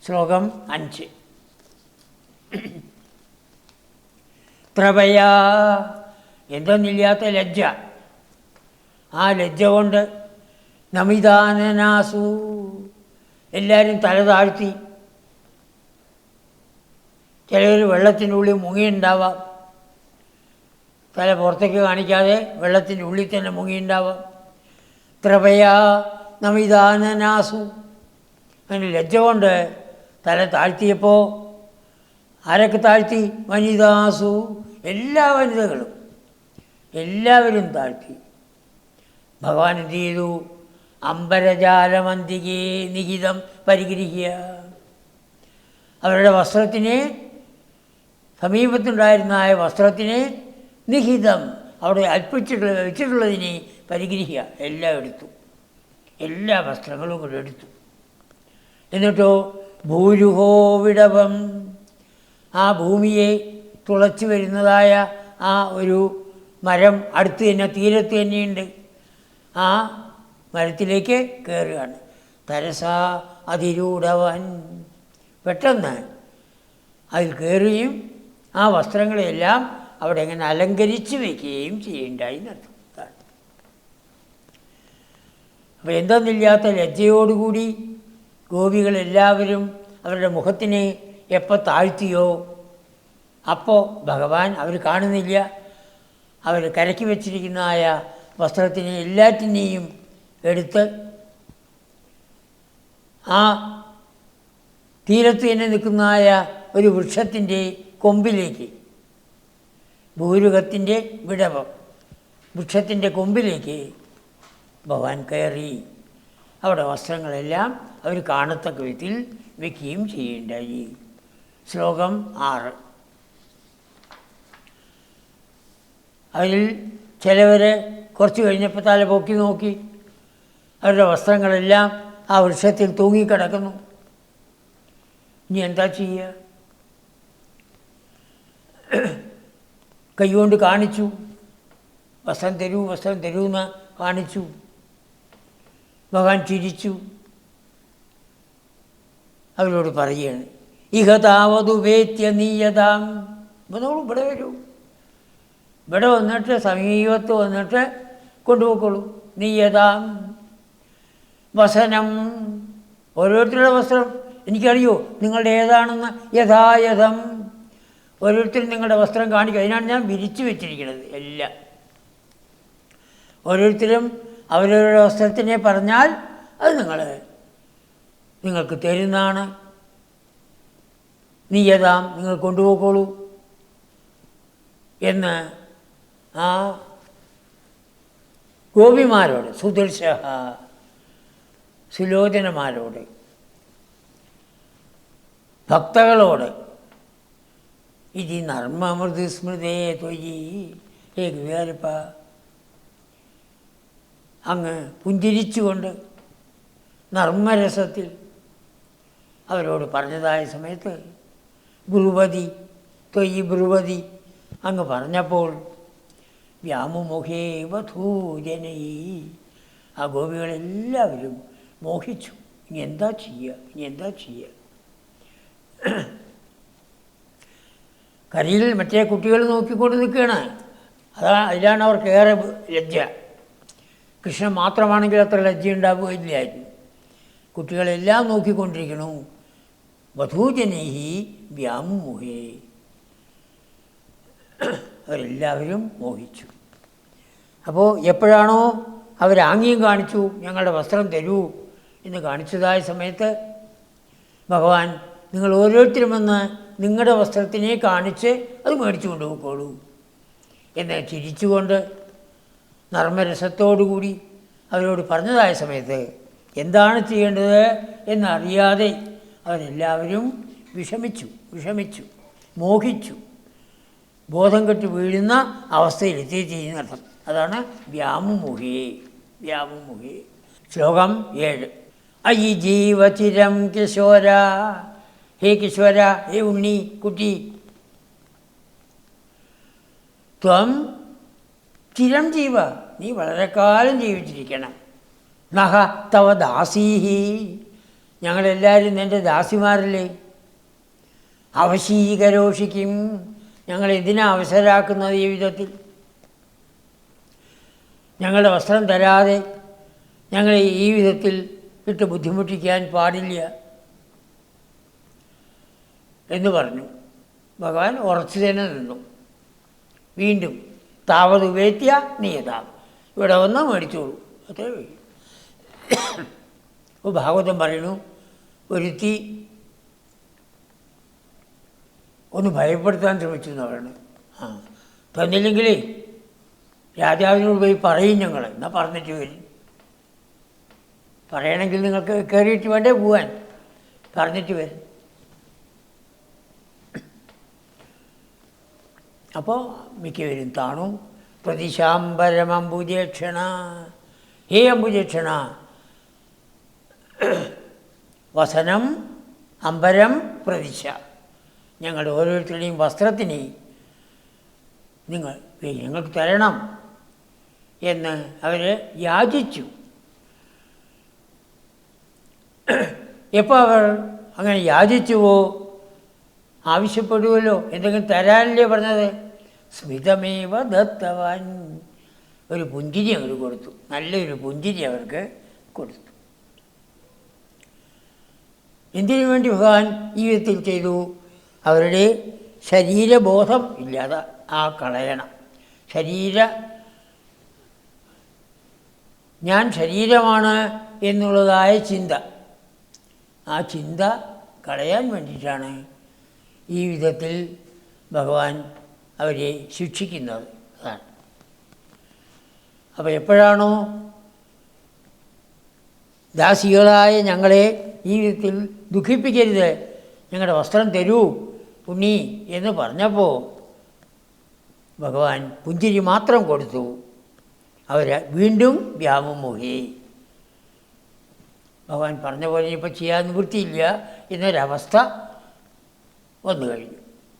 ശ്ലോകം 5. പ്രഭയാ, എന്തെന്നില്ലാത്ത ലജ്ജ. ആ ലജ്ജ കൊണ്ട് നമിതാനനാസു, എല്ലാവരും തല താഴ്ത്തി. ചിലർ വെള്ളത്തിൻ്റെ ഉള്ളിൽ മുങ്ങിയുണ്ടാവാം, തല പുറത്തേക്ക് കാണിക്കാതെ വെള്ളത്തിൻ്റെ ഉള്ളിൽ തന്നെ മുങ്ങിയുണ്ടാവാം. ത്രപയാ നമിതാനനാസു, അങ്ങനെ ലജ്ജ കൊണ്ട് തല താഴ്ത്തിയപ്പോൾ ആരൊക്കെ താഴ്ത്തി? വനിതാസു, എല്ലാ വനിതകളും, എല്ലാവരും താഴ്ത്തി. ഭഗവാൻ എന്ത് ചെയ്തു? അംബരജാലമന്തികേ നിഹിതം പരിഗ്രഹ്യ, അവരുടെ വസ്ത്രത്തിനെ, സമീപത്തുണ്ടായിരുന്ന ആ വസ്ത്രത്തിനെ, നിഹിതം അവിടെ വെച്ചിട്ടുള്ളതിനെ പരിഗ്രഹ്യ, എല്ലാം എടുത്തു, എല്ലാ വസ്ത്രങ്ങളും കൂടെ എടുത്തു. എന്നിട്ടോ ഭൂരുഹോ വിടവം, ആ ഭൂമിയെ തുളച്ചു വരുന്നതായ ആ ഒരു മരം അടുത്ത് തന്നെ, തീരത്ത് തന്നെയുണ്ട്. ആ മരത്തിലേക്ക് കയറുകയാണ്. തരസാ അതിരൂഢവൻ, പെട്ടെന്ന് അതിൽ കയറുകയും ആ വസ്ത്രങ്ങളെല്ലാം അവിടെ ഇങ്ങനെ അലങ്കരിച്ച് വയ്ക്കുകയും ചെയ്യേണ്ടായി നടത്തും. അപ്പോൾ എന്തെന്നില്ലാത്ത ലജ്ജയോടുകൂടി ഗോപികളെല്ലാവരും അവരുടെ മുഖത്തിനെ എപ്പോൾ താഴ്ത്തിയോ അപ്പോൾ ഭഗവാൻ അവർ കാണുന്നില്ല. അവർ കരക്കി വച്ചിരിക്കുന്നതായ വസ്ത്രത്തിനെ എല്ലാറ്റിനെയും എടുത്ത് ആ തീരത്ത് തന്നെ നിൽക്കുന്നതായ ഒരു വൃക്ഷത്തിൻ്റെ കൊമ്പിലേക്ക്, ഭൂരുഹത്തിൻ്റെ വിടവം, വൃക്ഷത്തിൻ്റെ കൊമ്പിലേക്ക് ഭഗവാൻ കയറി. അവിടെ വസ്ത്രങ്ങളെല്ലാം അവർ കാണത്തക്ക വിധത്തിൽ വയ്ക്കുകയും ചെയ്യേണ്ടായി. ശ്ലോകം 6. അതിൽ ചിലവർ കുറച്ച് കഴിഞ്ഞപ്പോൾ തല പൊക്കി നോക്കി, അവരുടെ വസ്ത്രങ്ങളെല്ലാം ആ വൃക്ഷത്തിൽ തൂങ്ങിക്കിടക്കുന്നു. ഇനി എന്താ ചെയ്യുക? കൈകൊണ്ട് കാണിച്ചു, വസ്ത്രം തരൂ, വസ്ത്രം തരൂ എന്ന് കാണിച്ചു. ഭഗവാൻ ചിരിച്ചു. അവരോട് പറയുകയാണ്, ഇഹതാവതുപേത്യ നീയതാം, ഇവിടെ വരൂ, ഇവിടെ വന്നിട്ട് സമീപത്ത് വന്നിട്ട് കൊണ്ടുപോയിക്കോളൂ. നീയതാം വസനം, ഓരോരുത്തരുടെ വസ്ത്രം എനിക്കറിയോ നിങ്ങളുടെ ഏതാണെന്ന്. യഥായഥം, ഓരോരുത്തരും നിങ്ങളുടെ വസ്ത്രം കാണിക്കും. അതിനാണ് ഞാൻ വിരിച്ചു വെച്ചിരിക്കുന്നത് എല്ലാം. ഓരോരുത്തരും അവരവരുടെ വസ്ത്രത്തിനെ പറഞ്ഞാൽ അത് നിങ്ങൾക്ക് തരുന്നതാണ്. നീയതാം, നിങ്ങൾ കൊണ്ടുപോയിക്കോളൂ എന്ന് ആ ഗോപിമാരോട്, സുദർശ സുലോചനമാരോട്, ഭക്തകളോട്, ഇതി നർമ്മമൃത് സ്മൃതേ ത്വയി ഹേ ഗുരുവായൂരപ്പ, അങ്ങ് പുഞ്ചിരിച്ചുകൊണ്ട് നർമ്മരസത്തിൽ അവരോട് പറഞ്ഞതായ സമയത്ത് ബ്രുവതി ത്വയി ബ്രുവതി അങ്ങ് പറഞ്ഞപ്പോൾ വ്യാമുമുഖേ വധൂജനൈ, ആ ഗോപികളെല്ലാവരും മോഹിച്ചു. ഇനി എന്താ ചെയ്യുക? കരയിൽ മറ്റേ കുട്ടികൾ നോക്കിക്കൊണ്ട് നിൽക്കുകയാണ്. അതിലാണ് അവർക്കേറെ ലജ്ജ. കൃഷ്ണൻ മാത്രമാണെങ്കിൽ അത്ര ലജ്ജ ഉണ്ടാവുകയില്ലായിരുന്നു. കുട്ടികളെല്ലാം നോക്കിക്കൊണ്ടിരിക്കണു. വധൂജനൈഹി വ്യാമുമുഖേ, അവരെല്ലാവരും മോഹിച്ചു. അപ്പോൾ എപ്പോഴാണോ അവരാംഗ്യം കാണിച്ചു, ഞങ്ങളുടെ വസ്ത്രം തരൂ എന്ന് കാണിച്ചതായ സമയത്ത് ഭഗവാൻ, നിങ്ങൾ ഓരോരുത്തരും വന്ന് നിങ്ങളുടെ വസ്ത്രത്തിനെ കാണിച്ച് അത് മേടിച്ചു കൊണ്ടുപോയിക്കോളൂ എന്ന് ചിരിച്ചുകൊണ്ട് നർമ്മരസത്തോടുകൂടി അവരോട് പറഞ്ഞതായ സമയത്ത് എന്താണ് ചെയ്യേണ്ടത് എന്നറിയാതെ അവരെല്ലാവരും വിഷമിച്ചു, മോഹിച്ചു, ബോധം കെട്ട് വീഴുന്ന അവസ്ഥയിലെത്തി ചെയ്യുന്നർത്ഥം. അതാണ് വ്യാമുമുഖേ. ശ്ലോകം 7. അയി ജീവചിരം കിശോര, ഹേ കിശോര, ഹേ ഉണ്ണി കുട്ടി, ത്വം ചിരം ജീവ, നീ വളരെ കാലം ജീവിച്ചിരിക്കണം. നഹ തവ ദാസീഹി, ഞങ്ങളെല്ലാവരും നിൻ്റെ ദാസിമാരല്ലേ. അവശീകരോഷിക്കും, ഞങ്ങളെന്തിനാ അവസരാക്കുന്നത് ഈ വിധത്തിൽ? ഞങ്ങളുടെ വസ്ത്രം തരാതെ ഞങ്ങളെ ഈ വിധത്തിൽ ഇട്ട് ബുദ്ധിമുട്ടിക്കാൻ പാടില്ല എന്ന് പറഞ്ഞു. ഭഗവാൻ ഉറച്ചു തന്നെ നിന്നു. വീണ്ടും താവത് ഉപേത്യ നീയതാം, ഇവിടെ വന്നാൽ മേടിച്ചോളൂ, അത്രേ വഴി. അപ്പോൾ ഭാഗവതം പറയുന്നു, ഒരുത്തി ഒന്ന് ഭയപ്പെടുത്താൻ ശ്രമിച്ചു എന്ന് പറയുന്നത്. തന്നില്ലെങ്കിലേ രാജാവിനോട് പോയി പറയും ഞങ്ങൾ, എന്നാൽ പറഞ്ഞിട്ട് വരും. പറയണമെങ്കിൽ നിങ്ങൾക്ക് കയറിയിട്ട് വേണ്ടേ പോവാൻ, പറഞ്ഞിട്ട് വരും. അപ്പോൾ മിക്കവരും താണു. പ്രതിശാംബരമംബുജേക്ഷണ, ഹേ അംബുജേക്ഷണ, വസനം അംബരം പ്രതിശ, ഞങ്ങളുടെ ഓരോരുത്തരുടെയും വസ്ത്രത്തിന് ഞങ്ങൾക്ക് തരണം എന്ന് അവർ യാചിച്ചു. എപ്പോൾ അവർ അങ്ങനെ യാചിച്ചുവോ, ആവശ്യപ്പെടുമല്ലോ, എന്തെങ്കിലും തരാനല്ലേ പറഞ്ഞത്. സ്മിതമേവ ദത്തവാൻ, ഒരു പുഞ്ചിരി അവർ കൊടുത്തു, നല്ലൊരു പുഞ്ചിരി അവർക്ക് കൊടുത്തു. എന്തിനു വേണ്ടി ഭഗവാൻ ഈ വിധത്തിൽ ചെയ്തു? അവരുടെ ശരീരബോധം ഇല്ലാതെ കളയണം. ഞാൻ ശരീരമാണ് എന്നുള്ളതായ ചിന്ത, ആ ചിന്ത കളയാൻ വേണ്ടിയിട്ടാണ് ഈ വിധത്തിൽ ഭഗവാൻ അവരെ ശിക്ഷിക്കുന്നത്. അതാണ്. അപ്പോൾ എപ്പോഴാണോ ദാസികളായ ഞങ്ങളെ ഈ വിധത്തിൽ ദുഃഖിപ്പിക്കരുത്, ഞങ്ങളുടെ വസ്ത്രം തരൂ ഉണ്ണി എന്ന് പറഞ്ഞപ്പോൾ ഭഗവാൻ പുഞ്ചിരി മാത്രം കൊടുത്തു. അവർ വീണ്ടും വ്യാമോഹി. ഭഗവാൻ പറഞ്ഞ പോലെ ഇനിയിപ്പോൾ ചെയ്യാൻ നിവൃത്തിയില്ല എന്നൊരവസ്ഥ വന്നു കഴിഞ്ഞു.